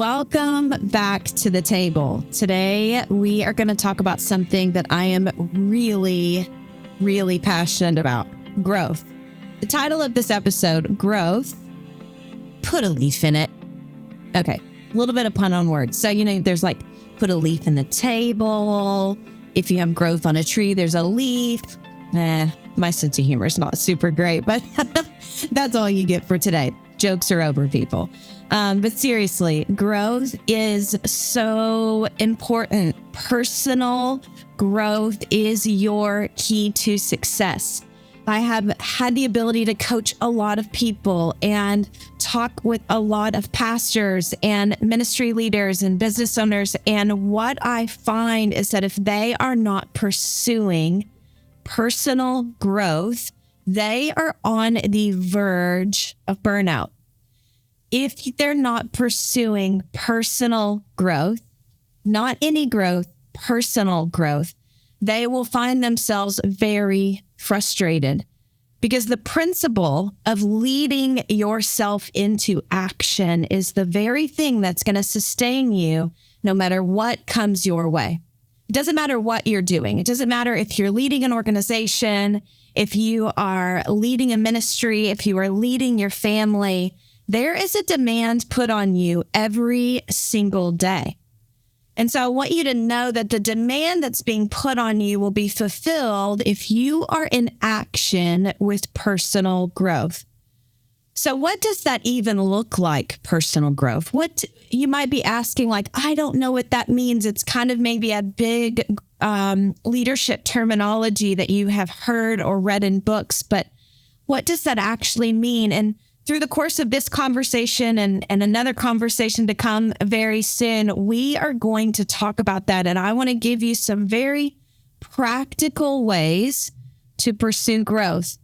Welcome back to the table. Today, we are going to talk about something that I am really, really passionate about, growth. The title of this episode, Growth, put a leaf in it. Okay, a little bit of pun on words. So, there's like, put a leaf in the table. If you have growth on a tree, there's a leaf. My sense of humor is not super great, but that's all you get for today. Jokes are over, people. But seriously, growth is so important. Personal growth is your key to success. I have had the ability to coach a lot of people and talk with a lot of pastors and ministry leaders and business owners. And what I find is that if they are not pursuing personal growth, they are on the verge of burnout. If they're not pursuing personal growth, not any growth, personal growth, they will find themselves very frustrated because the principle of leading yourself into action is the very thing that's going to sustain you no matter what comes your way. It doesn't matter what you're doing. It doesn't matter if you're leading an organization, if you are leading a ministry, if you are leading your family. There is a demand put on you every single day. And so I want you to know that the demand that's being put on you will be fulfilled if you are in action with personal growth. So what does that even look like, personal growth? What you might be asking, I don't know what that means. It's kind of maybe a big leadership terminology that you have heard or read in books, but what does that actually mean? And through the course of this conversation and another conversation to come very soon, we are going to talk about that. And I want to give you some very practical ways to pursue growth.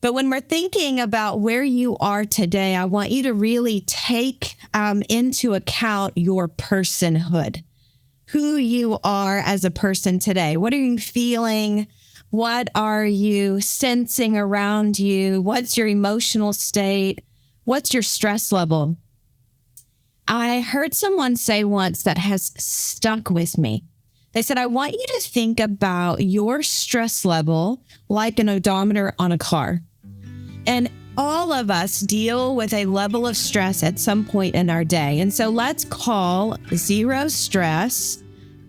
But when we're thinking about where you are today, I want you to really take into account your personhood, who you are as a person today. What are you feeling? What are you sensing around you? What's your emotional state? What's your stress level? I heard someone say once that has stuck with me. They said, I want you to think about your stress level like an odometer on a car. And all of us deal with a level of stress at some point in our day. And so let's call zero stress.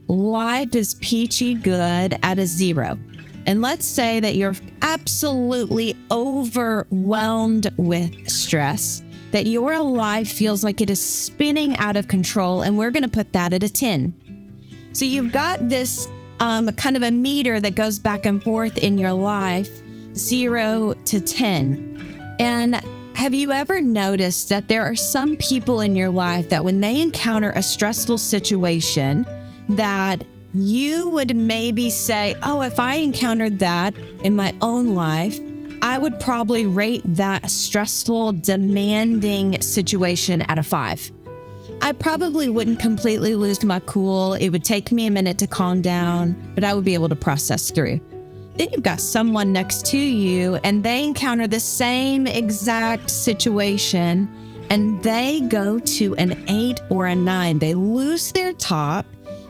Life is peachy good at a 0. And let's say that you're absolutely overwhelmed with stress, that your life feels like it is spinning out of control, and we're going to put that at a 10. So you've got this kind of a meter that goes back and forth in your life, 0 to 10. And have you ever noticed that there are some people in your life that when they encounter a stressful situation that you would maybe say, oh, if I encountered that in my own life, I would probably rate that stressful, demanding situation at a 5. I probably wouldn't completely lose my cool. It would take me a minute to calm down, but I would be able to process through. Then you've got someone next to you and they encounter the same exact situation and they go to an 8 or a 9. They lose their top.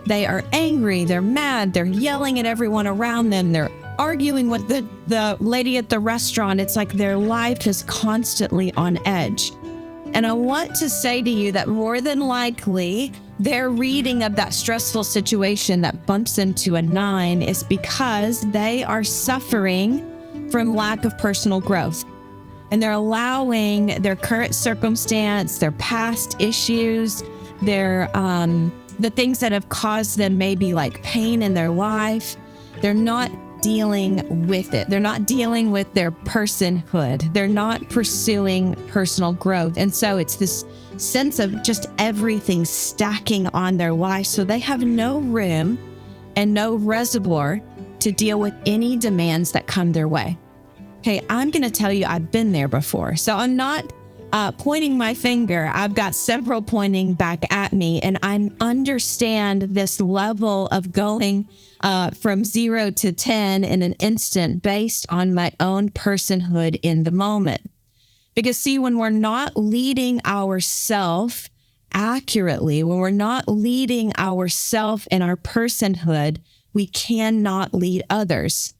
They are angry, they're mad, they're yelling at everyone around them, they're arguing with the lady at the restaurant. It's like their life is constantly on edge. And I want to say to you that more than likely, their reading of that stressful situation that bumps into a 9 is because they are suffering from lack of personal growth. And they're allowing their current circumstance, their past issues, their the things that have caused them maybe like pain in their life, they're not dealing with it. They're not dealing with their personhood. They're not pursuing personal growth. And so it's this sense of just everything stacking on their life. So they have no room and no reservoir to deal with any demands that come their way. Okay, I'm going to tell you, I've been there before. So I'm not pointing my finger. I've got several pointing back at me, and I understand this level of going from 0 to 10 in an instant based on my own personhood in the moment. Because see, when we're not leading ourselves accurately, when we're not leading ourself and our personhood, we cannot lead others.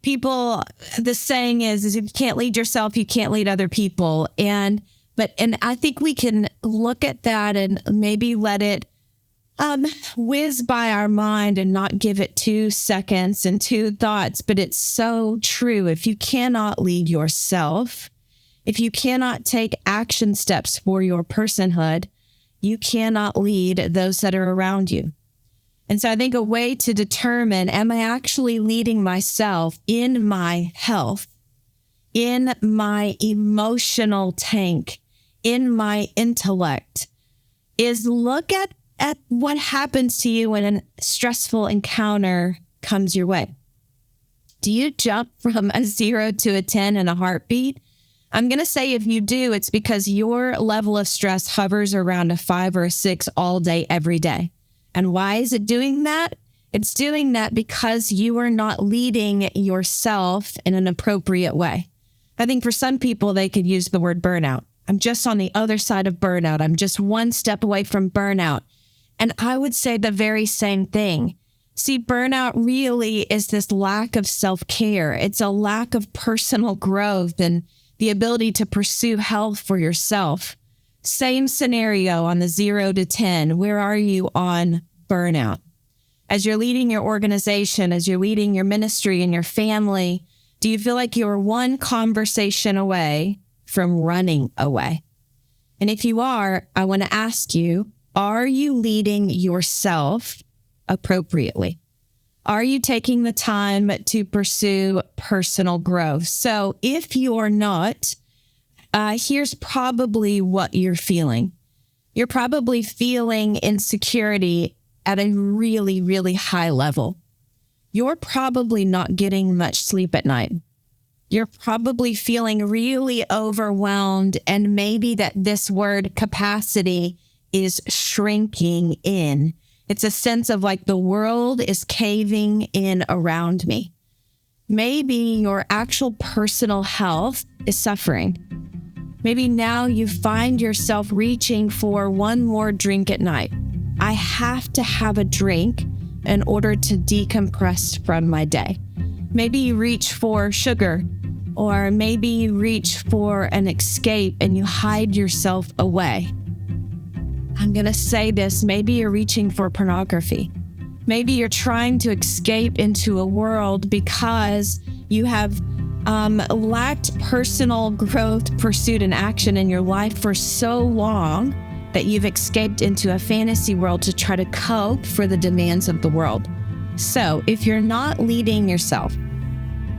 The saying is if you can't lead yourself, you can't lead other people. And I think we can look at that and maybe let it whiz by our mind and not give it 2 seconds and 2 thoughts. But it's so true. If you cannot lead yourself, if you cannot take action steps for your personhood, you cannot lead those that are around you. And so I think a way to determine, am I actually leading myself in my health, in my emotional tank, in my intellect, is look at what happens to you when a stressful encounter comes your way. Do you jump from a 0 to a 10 in a heartbeat? I'm going to say if you do, it's because your level of stress hovers around a 5 or a 6 all day, every day. And why is it doing that? It's doing that because you are not leading yourself in an appropriate way. I think for some people, they could use the word burnout. I'm just on the other side of burnout. I'm just one step away from burnout. And I would say the very same thing. See, burnout really is this lack of self-care. It's a lack of personal growth and the ability to pursue health for yourself. Same scenario on the 0 to 10. Where are you on burnout? As you're leading your organization, as you're leading your ministry and your family, do you feel like you're one conversation away from running away? And if you are, I want to ask you, are you leading yourself appropriately? Are you taking the time to pursue personal growth? So if you're not, here's probably what you're feeling. You're probably feeling insecurity at a really, really high level. You're probably not getting much sleep at night. You're probably feeling really overwhelmed, and maybe that this word capacity is shrinking in. It's a sense of like the world is caving in around me. Maybe your actual personal health is suffering. Maybe now you find yourself reaching for one more drink at night. I have to have a drink in order to decompress from my day. Maybe you reach for sugar, or maybe you reach for an escape and you hide yourself away. I'm going to say this, maybe you're reaching for pornography. Maybe you're trying to escape into a world because you have lacked personal growth, pursuit, and action in your life for so long that you've escaped into a fantasy world to try to cope for the demands of the world. So if you're not leading yourself,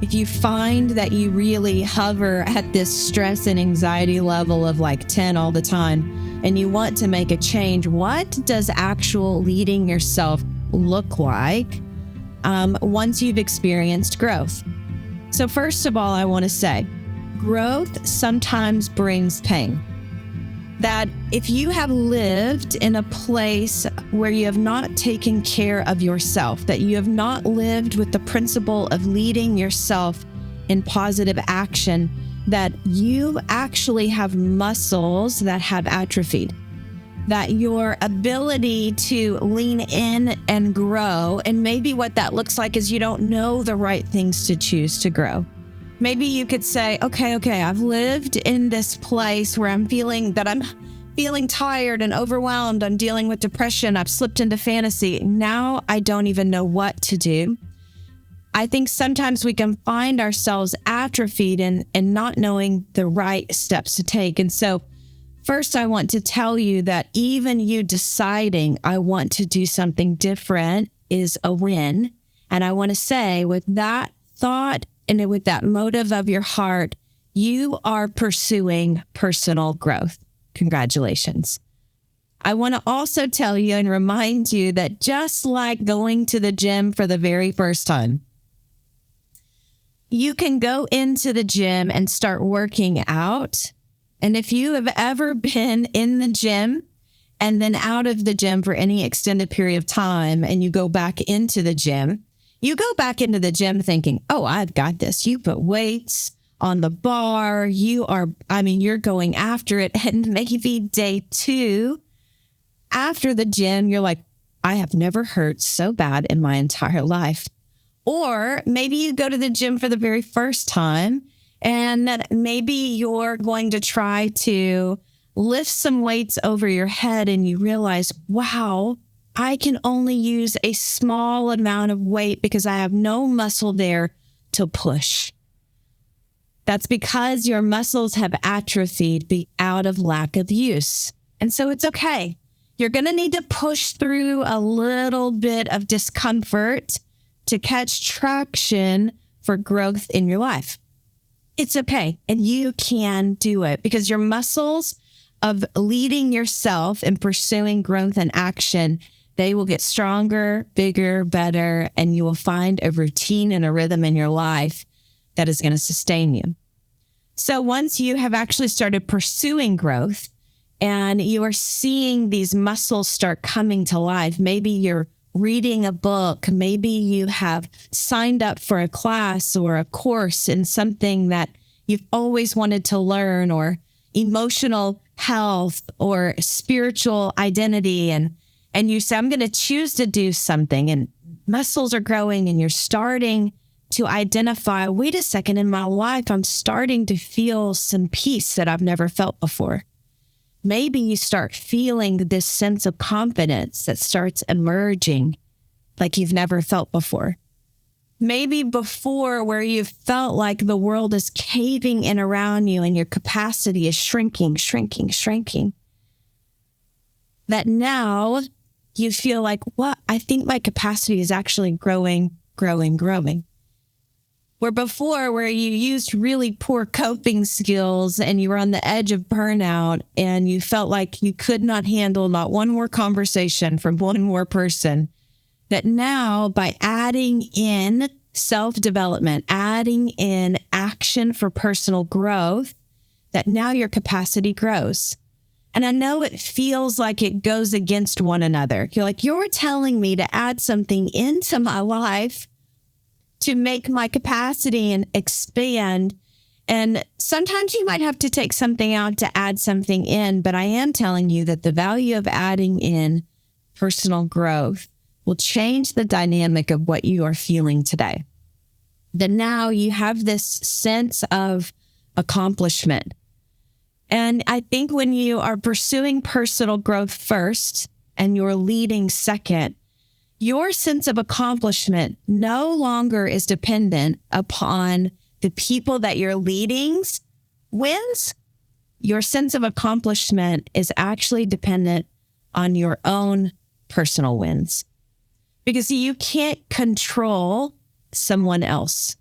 if you find that you really hover at this stress and anxiety level of like 10 all the time, and you want to make a change, what does actual leading yourself look like once you've experienced growth? So first of all, I want to say, growth sometimes brings pain. That if you have lived in a place where you have not taken care of yourself, that you have not lived with the principle of leading yourself in positive action, that you actually have muscles that have atrophied, that your ability to lean in and grow, and maybe what that looks like is you don't know the right things to choose to grow. Maybe you could say, okay, I've lived in this place where I'm feeling tired and overwhelmed. I'm dealing with depression. I've slipped into fantasy. Now I don't even know what to do. I think sometimes we can find ourselves atrophied and not knowing the right steps to take. And so first, I want to tell you that even you deciding I want to do something different is a win. And I want to say with that thought and with that motive of your heart, you are pursuing personal growth. Congratulations. I want to also tell you and remind you that just like going to the gym for the very first time, you can go into the gym and start working out. And if you have ever been in the gym and then out of the gym for any extended period of time and you go back into the gym, you go back into the gym thinking, oh, I've got this. You put weights on the bar. You're going after it. And maybe day 2, after the gym, you're like, I have never hurt so bad in my entire life. Or maybe you go to the gym for the very first time, and maybe you're going to try to lift some weights over your head and you realize, wow, I can only use a small amount of weight because I have no muscle there to push. That's because your muscles have atrophied out of lack of use. And so it's okay. You're going to need to push through a little bit of discomfort to catch traction for growth in your life. It's okay. And you can do it because your muscles of leading yourself and pursuing growth and action, they will get stronger, bigger, better, and you will find a routine and a rhythm in your life that is going to sustain you. So once you have actually started pursuing growth and you are seeing these muscles start coming to life, maybe you're reading a book, maybe you have signed up for a class or a course in something that you've always wanted to learn, or emotional health or spiritual identity, and you say, I'm going to choose to do something, and muscles are growing and you're starting to identify, wait a second, in my life, I'm starting to feel some peace that I've never felt before. Maybe you start feeling this sense of confidence that starts emerging like you've never felt before. Maybe before, where you felt like the world is caving in around you and your capacity is shrinking, that now you feel like, what? I think my capacity is actually growing. Where before, where you used really poor coping skills and you were on the edge of burnout and you felt like you could not handle not one more conversation from one more person, that now by adding in self-development, adding in action for personal growth, that now your capacity grows. And I know it feels like it goes against one another. You're like, you're telling me to add something into my life to make my capacity and expand. And sometimes you might have to take something out to add something in, but I am telling you that the value of adding in personal growth will change the dynamic of what you are feeling today. That now you have this sense of accomplishment. And I think when you are pursuing personal growth first and you're leading second, your sense of accomplishment no longer is dependent upon the people that you're leading's wins. Your sense of accomplishment is actually dependent on your own personal wins. Because you can't control someone else.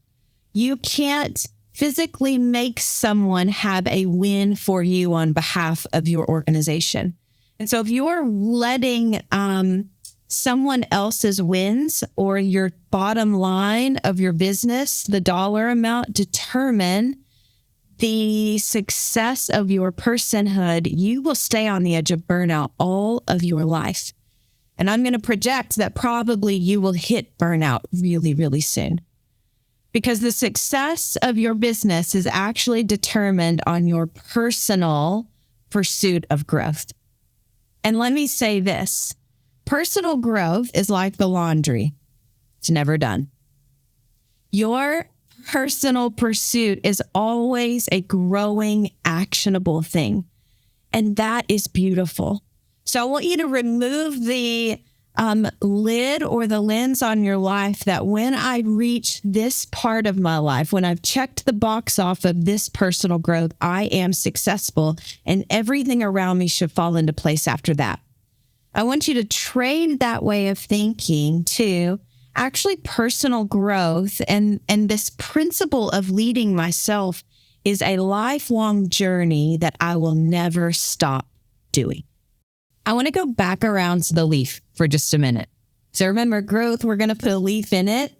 You can't physically make someone have a win for you on behalf of your organization. And so if you're letting someone else's wins or your bottom line of your business, the dollar amount, determine the success of your personhood, you will stay on the edge of burnout all of your life. And I'm going to project that probably you will hit burnout really, really soon. Because the success of your business is actually determined on your personal pursuit of growth. And let me say this. Personal growth is like the laundry. It's never done. Your personal pursuit is always a growing, actionable thing. And that is beautiful. So I want you to remove the lid or the lens on your life that when I reach this part of my life, when I've checked the box off of this personal growth, I am successful and everything around me should fall into place after that. I want you to trade that way of thinking to actually personal growth. And this principle of leading myself is a lifelong journey that I will never stop doing. I want to go back around to the leaf for just a minute. So remember, growth, we're going to put a leaf in it.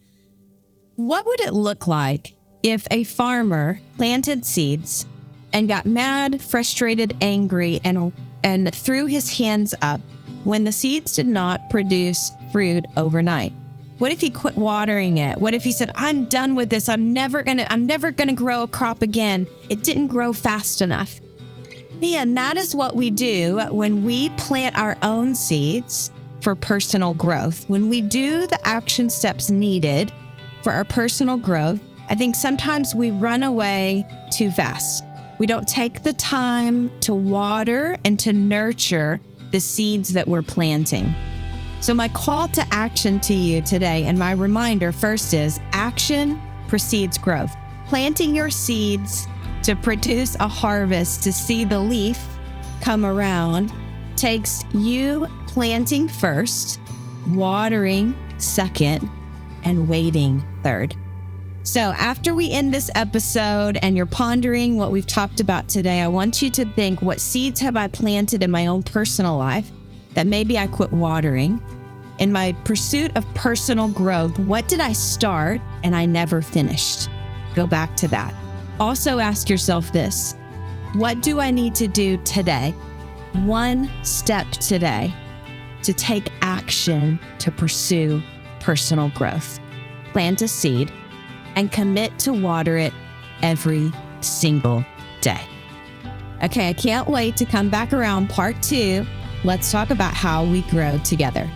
What would it look like if a farmer planted seeds and got mad, frustrated, angry, and threw his hands up when the seeds did not produce fruit overnight? What if he quit watering it? What if he said, I'm done with this. I'm never gonna grow a crop again. It didn't grow fast enough. And that is what we do when we plant our own seeds for personal growth. When we do the action steps needed for our personal growth, I think sometimes we run away too fast. We don't take the time to water and to nurture the seeds that we're planting. So my call to action to you today, and my reminder first, is action precedes growth. Planting your seeds to produce a harvest, to see the leaf come around, takes you planting first, watering second, and waiting third. So after we end this episode and you're pondering what we've talked about today, I want you to think, what seeds have I planted in my own personal life that maybe I quit watering? In my pursuit of personal growth, what did I start and I never finished? Go back to that. Also ask yourself this: what do I need to do today, one step today, to take action to pursue personal growth? Plant a seed and commit to water it every single day. Okay, I can't wait to come back around part 2. Let's talk about how we grow together.